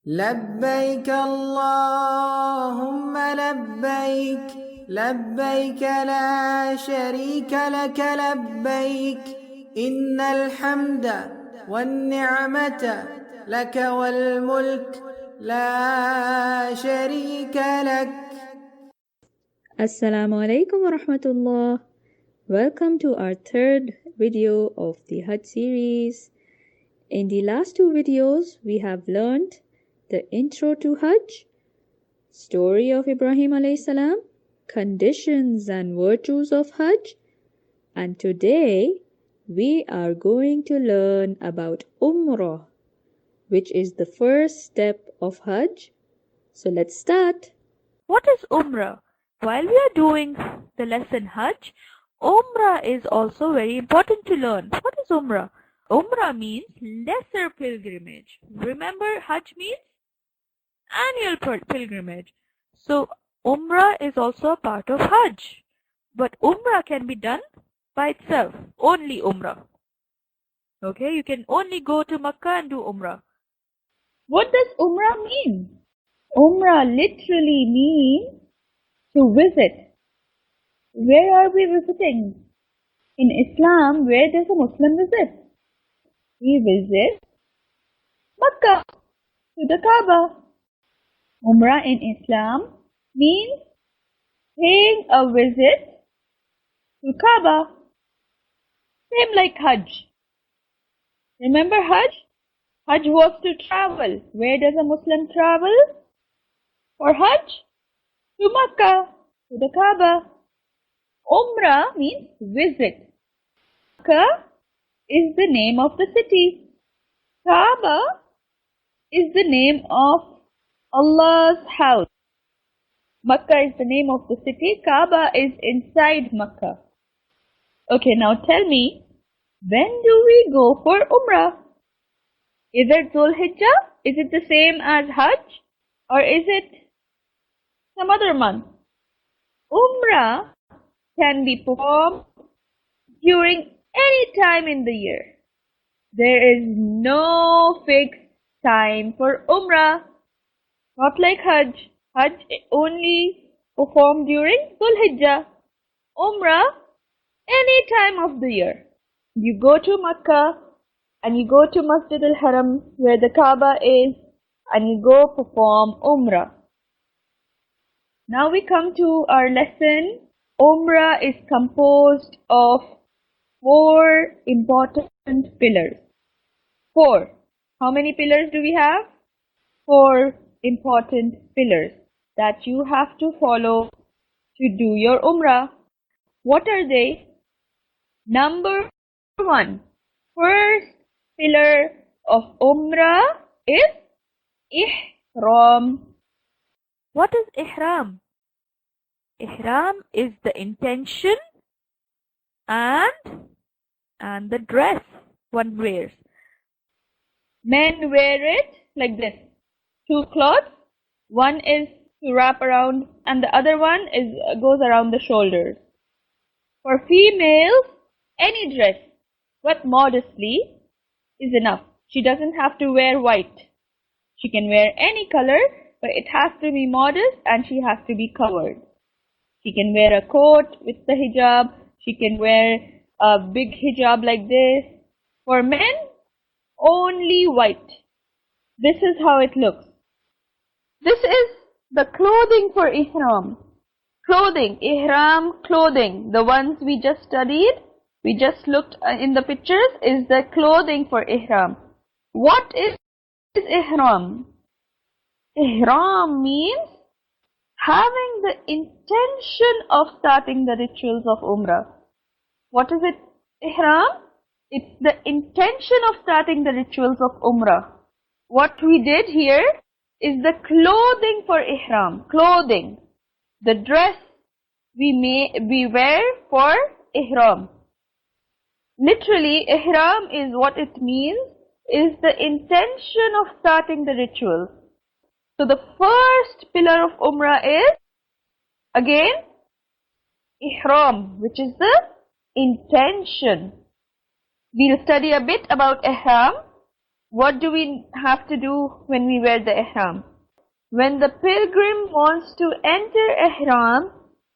لبيك اللهم لبيك لبيك لا شريك لك لبيك إن الحمد والنعمة لك والملك لا شريك لك. Assalamu alaikum wa rahmatullah. Welcome to our third video of the Hajj series. In the last two videos, we have learned the intro to Hajj, story of Ibrahim alayhi salam, conditions and virtues of Hajj, and today we are going to learn about Umrah, which is the first step of Hajj. So let's start. What is Umrah? While we are doing the lesson Hajj, Umrah is also very important to learn. What is Umrah? Umrah means lesser pilgrimage. Remember, Hajj means annual pilgrimage. So Umrah is also a part of Hajj. But Umrah can be done by itself. Only Umrah. Okay, you can only go to Makkah and do Umrah. What does Umrah mean? Umrah literally means to visit. Where are we visiting? In Islam, where does a Muslim visit? We visit Makkah, to the Kaaba. Umrah in Islam means paying a visit to Kaaba. Same like Hajj. Remember Hajj? Hajj was to travel. Where does a Muslim travel? For Hajj? To Makkah, to the Kaaba. Umrah means visit. Makkah is the name of the city. Kaaba is the name of Allah's house. Makkah is the name of the city. Kaaba is inside Makkah. Okay, now tell me, when do we go for Umrah? Is it Dhul Hijjah? Is it the same as Hajj? Or is it some other month? Umrah can be performed during any time in the year. There is no fixed time for Umrah. Not like Hajj. Hajj only performed during Dhul Hijjah. Umrah any time of the year. You go to Makkah and you go to Masjid al-Haram where the Kaaba is and you go perform Umrah. Now we come to our lesson. Umrah is composed of 4 important pillars. 4. How many pillars do we have? 4 important pillars that you have to follow to do your Umrah. What are they? Number 1. First pillar of Umrah is Ihram. What is Ihram? Ihram is the intention and the dress one wears. Men wear it like this. 2 cloths. One is to wrap around and the other one goes around the shoulders. For females, any dress, but modestly, is enough. She doesn't have to wear white. She can wear any color, but it has to be modest and she has to be covered. She can wear a coat with the hijab. She can wear a big hijab like this. For men, only white. This is how it looks. This is the clothing for Ihram. Clothing, Ihram clothing, the ones we just studied, we just looked in the pictures, is the clothing for Ihram. What is Ihram? Ihram means having the intention of starting the rituals of Umrah. What is it, Ihram? It's the intention of starting the rituals of Umrah. What we did here is the clothing for Ihram. Clothing. The dress we wear for Ihram. Literally, Ihram is what it means, is the intention of starting the rituals. So the first pillar of Umrah is, again, Ihram, which is the intention. We'll study a bit about Ihram what do we have to do when we wear the ihram? When the pilgrim wants to enter ihram,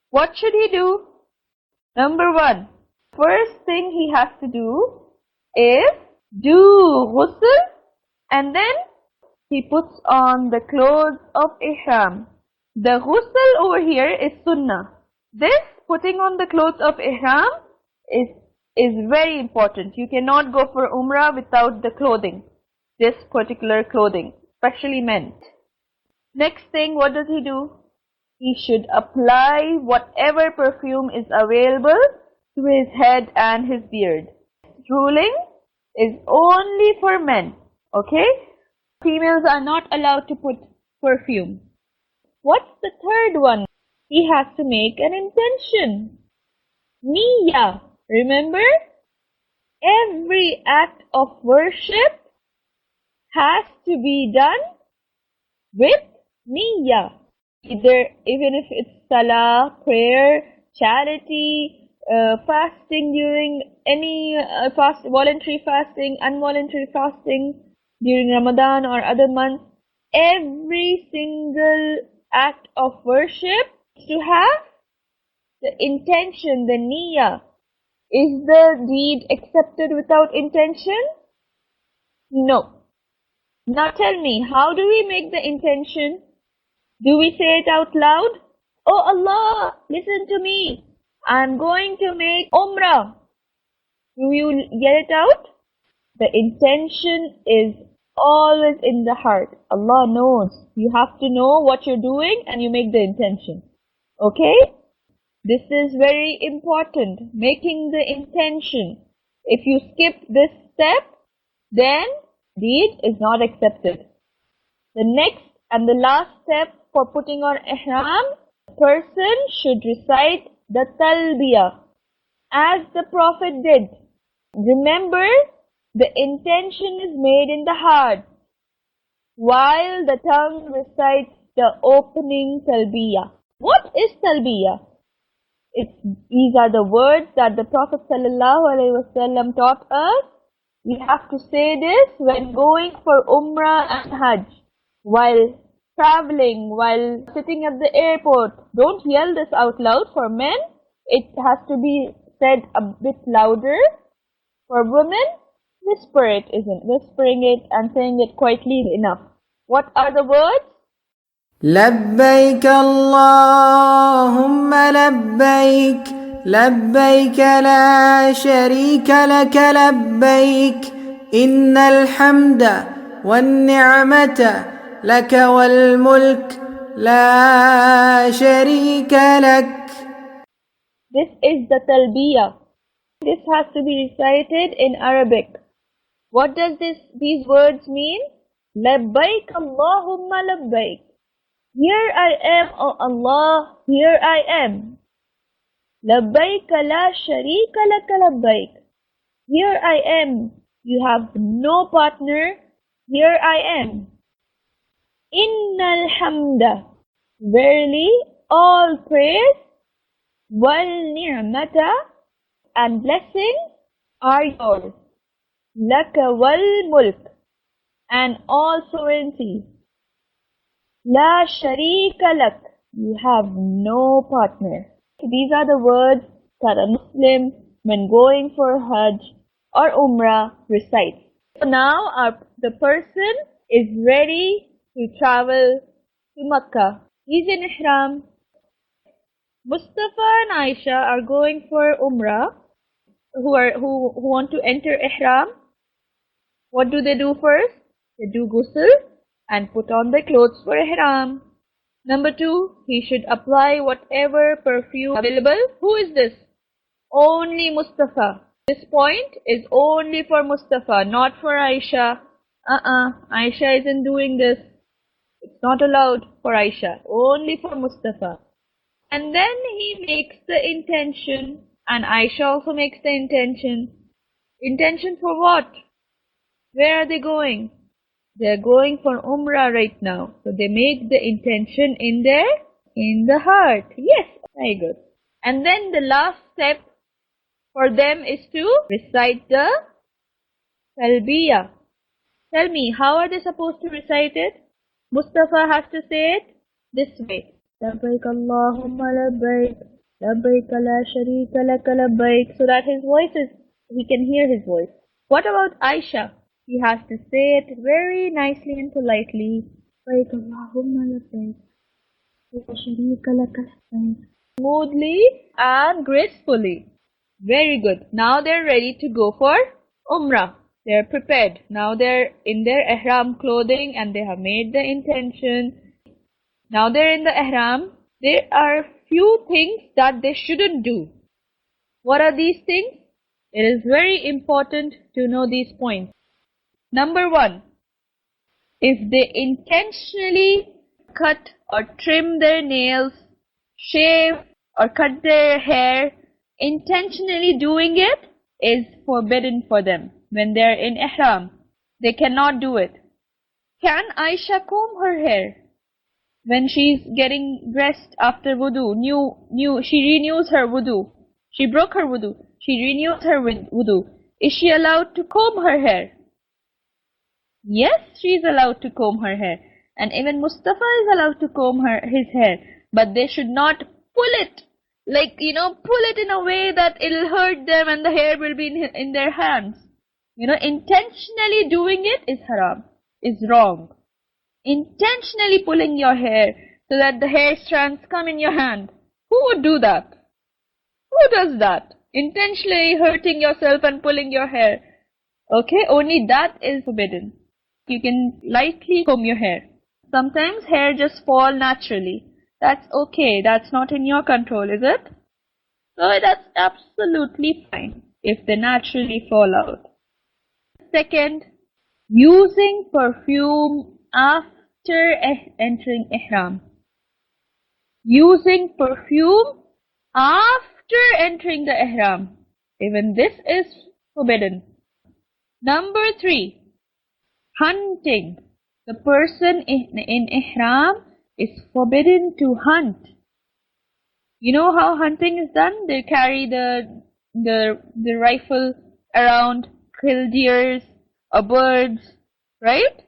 what should he do? Number one, first thing he has to do is do ghusl, and then he puts on the clothes of ihram. The ghusl over here is sunnah. This putting on the clothes of ihram is very important. You cannot go for Umrah without the clothing, this particular clothing, especially men. Next thing, what does he do? He should apply whatever perfume is available to his head and his beard. This ruling is only for men, okay? Females are not allowed to put perfume. What's the third one? He has to make an intention. Niyyah. Remember? Every act of worship has to be done with niyyah. Even if it's salah, prayer, charity, fasting during any voluntary fasting, involuntary fasting during Ramadan or other months, every single act of worship is to have the intention, the niyyah. Is the deed accepted without intention? No. Now tell me, how do we make the intention? Do we say it out loud? Oh Allah, listen to me. I'm going to make Umrah. Do you get it out? The intention is always in the heart. Allah knows. You have to know what you're doing and you make the intention. Okay? This is very important. Making the intention. If you skip this step, then deed is not accepted. The next and the last step for putting on ihram, the person should recite the talbia as the Prophet did. Remember, the intention is made in the heart, while the tongue recites the opening talbiyah. What is talbiyah? These are the words that the Prophet ﷺ taught us. We have to say this when going for Umrah and Hajj, while traveling, while sitting at the airport. Don't yell this out loud. For men, it has to be said a bit louder. For women, whispering it and saying it quietly enough. What are the words? لبيك اللهم لبيك لبيك لا شريك لك لبيك إن الحمد والنعمة لك والملك لا شريك لك. This is the talbiyah. This has to be recited in Arabic. What does these words mean? Labbaik Allahumma labbaik. Here I am, O Allah, here I am. Labbaik la sharika laka labbaik. Here I am. You have no partner. Here I am. Innal hamda. Verily, all praise, wal ni'mata, and blessing are yours. Laka wal mulk, and all sovereignty. La sharika lak. You have no partner. These are the words that a Muslim, when going for Hajj or Umrah, recites. So now the person is ready to travel to Makkah. He's in Ihram. Mustafa and Aisha are going for Umrah, who want to enter Ihram. What do they do first? They do ghusl and put on their clothes for Ihram. Number 2, he should apply whatever perfume available. Who is this? Only Mustafa. This point is only for Mustafa, not for Aisha. Aisha isn't doing this. It's not allowed for Aisha. Only for Mustafa. And then he makes the intention, and Aisha also makes the intention. Intention for what? Where are they going? They are going for Umrah right now. So they make the intention in the heart. Yes, very good. And then the last step for them is to recite the salvia. Tell me, how are they supposed to recite it? Mustafa has to say it this way. Labbaik Allahumma labbaik, labbaik la sharika laka labbaik, so that his voice is, he can hear his voice. What about Aisha? He has to say it very nicely and politely. Labbaik Allahumma labbaik, la sharika laka labbaik. Smoothly and gracefully. Very good. Now they're ready to go for Umrah. They're prepared. Now they're in their ihram clothing and they have made the intention. Now they're in the ihram. There are few things that they shouldn't do. What are these things? It is very important to know these points. Number 1. If they intentionally cut or trim their nails, shave or cut their hair, intentionally doing it is forbidden for them. When they are in ihram, they cannot do it. Can Aisha comb her hair when she's getting dressed after wudu? She renews her wudu. She broke her wudu. She renews her wudu. Is she allowed to comb her hair? Yes, she is allowed to comb her hair. And even Mustafa is allowed to comb his hair. But they should not pull it. Like, pull it in a way that it'll hurt them and the hair will be in their hands. Intentionally doing it is haram, is wrong. Intentionally pulling your hair so that the hair strands come in your hand. Who would do that? Who does that? Intentionally hurting yourself and pulling your hair. Okay, only that is forbidden. You can lightly comb your hair. Sometimes hair just fall naturally. That's okay. That's not in your control, is it? So that's absolutely fine if they naturally fall out. Second, using perfume after entering ihram. Using perfume after entering the ihram. Even this is forbidden. Number 3, hunting. The person in ihram is forbidden to hunt. You know how hunting is done? They carry the rifle around, kill deers or birds, right?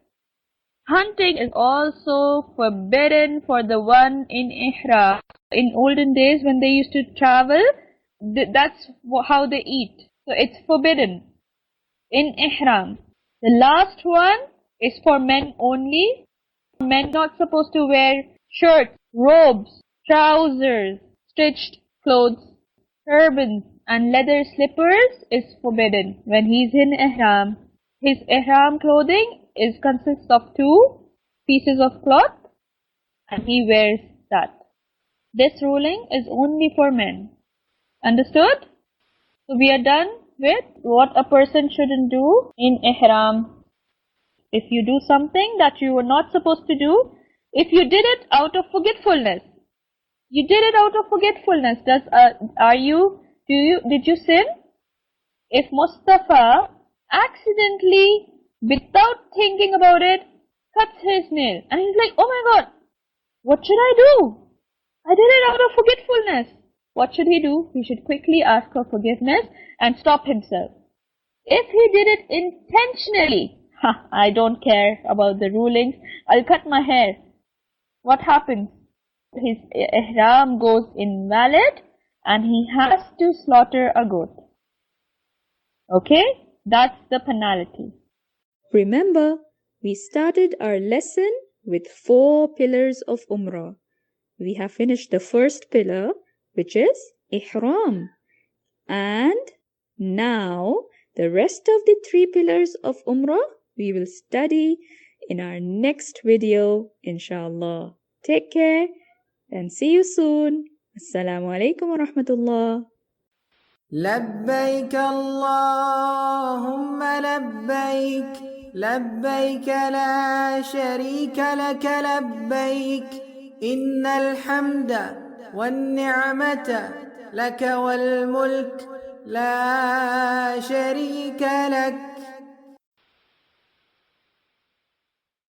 Hunting is also forbidden for the one in ihram. In olden days when they used to travel, that's how they eat. So it's forbidden in ihram. The last one is for men only. Men not supposed to wear shirts, robes, trousers, stitched clothes, turbans and leather slippers is forbidden when he's in ihram. His ihram clothing consists of 2 pieces of cloth and he wears that. This ruling is only for men. Understood? So we are done with what a person shouldn't do in ihram. If you do something that you were not supposed to do, if you did it out of forgetfulness, did you sin? If Mustafa accidentally, without thinking about it, cuts his nail and he's like, oh my god, what should I do? I did it out of forgetfulness. What should he do? He should quickly ask for forgiveness and stop himself. If he did it intentionally, I don't care about the rulings, I'll cut my hair. What happens? His ihram goes invalid and he has to slaughter a goat. Okay? That's the penalty. Remember, we started our lesson with 4 pillars of Umrah. We have finished the first pillar, which is ihram. And now, the rest of the 3 pillars of Umrah, we will study in our next video, inshallah. Take care and see you soon. Assalamu alaikum wa rahmatullah. لبيك اللهم لبيك لبيك لا شريك لك لبيك إن الحمد والنعمة لك والملك لا شريك لك